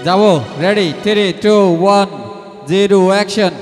যাবো ready 3 2 1 0 action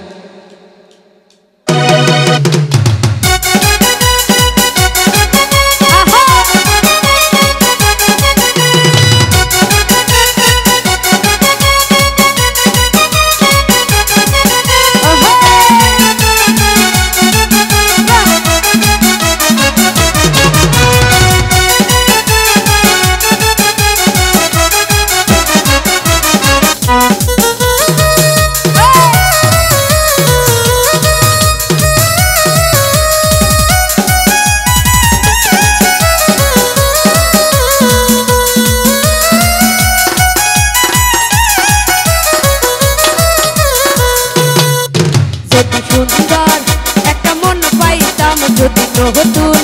যদি নতুন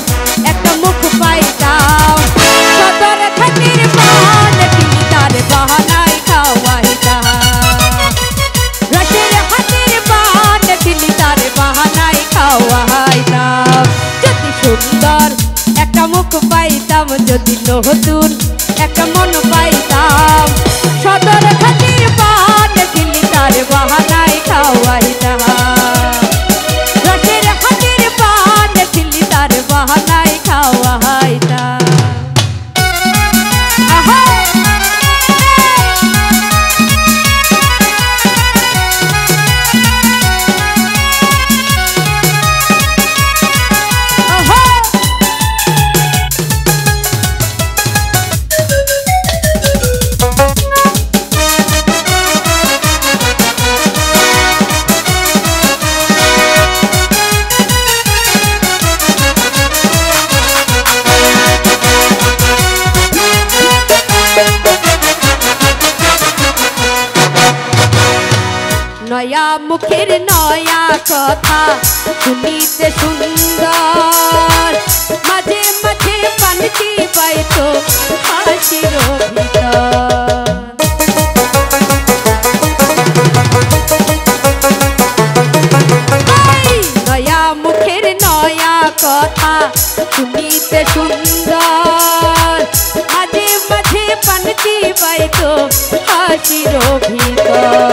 একটা মুখ পাইতাম সদর খাতির পান তিনি তার বাহানায় খাওয়াইতাম রসের হাতির পান তিনি তার বাহানায় খাওয়াইতাম যদি সুন্দর একটা মুখ পাইতাম যদি নতুন একটা মন পাইতাম সদর খাতির পান তিনি তার বাহানায় খাওয়াইতাম বাহানায় খাওয়াইতা নয়া মুখের নয়া কথা শুনিতে সুন্দর মাঝে মাঝে পানটি পাইতো হাসির ভিতর নয়া মুখের নয়া কথা শুনিতে সুন্দর মাঝে মাঝে পানটি পাইতো হাসির ভিতর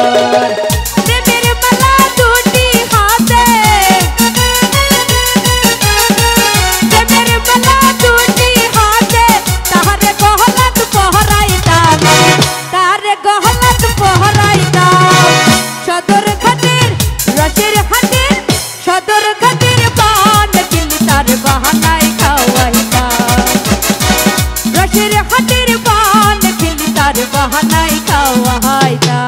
বাহানায় খাওয়াইতা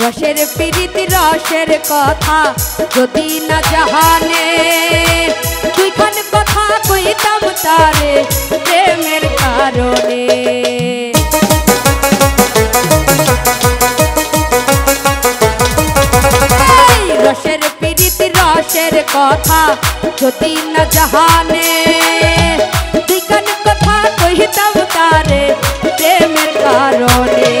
রসের প্রীতি রসের কথা যদি না জাহানে দুইখান কথা কইতাম তারে প্রেমের কারণে রসের প্রীতি রসের কথা যদি না জাহানে দুইখান কথা কইতাম তারে প্রেমের কারণে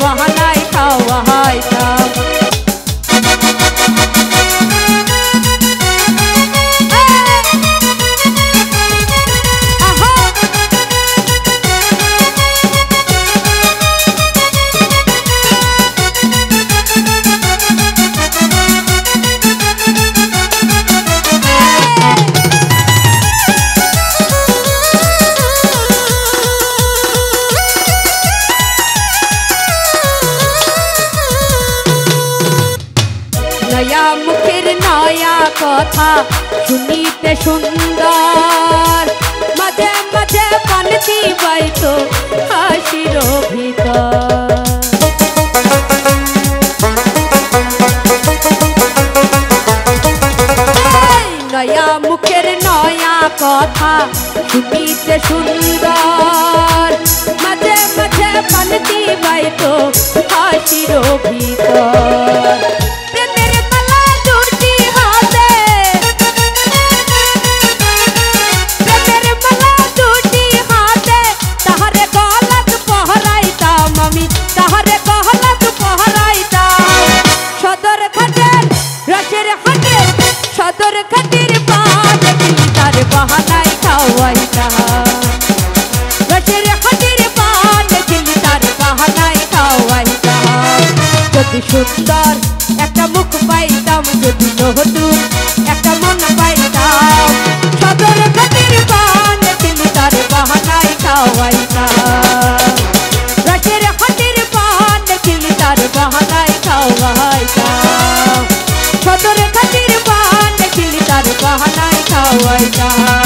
বাহানায় খাওয়াইতাম কথা শুনিতে সুন্দর, মাঝে মাঝে পানতি বাইতো হাসির ভিতর। নয়া মুখের নয়া কথা শুনিতে সুন্দর, মাঝে মাঝে পানতি বাইতো হাসির ভিতর। প্রেমের মালা দুটি হাতে, প্রেমের মালা দুটি হাতে, তাহারে গলাত পহরাইতাম আমি, তাহারে গলাত পহরাইতাম। সদর ঘাটের রসের হাটে, সদর ঘাটের পান তার বাহানায় খাওয়াইতাম। রসের হাটের পান তার বাহানায় খাওয়াইতাম। যদি সুন্দর একটা মুখ পাইতাম, যদি নতুন একটা মন পাইতাম, সদর ঘাটের পান তার বাহানায় খাওয়াইতাম। রসের হাটের পান তার বাহানায় খাওয়াইতাম। সদর ঘাটের পান তার বাহানায় খাওয়াইতাম।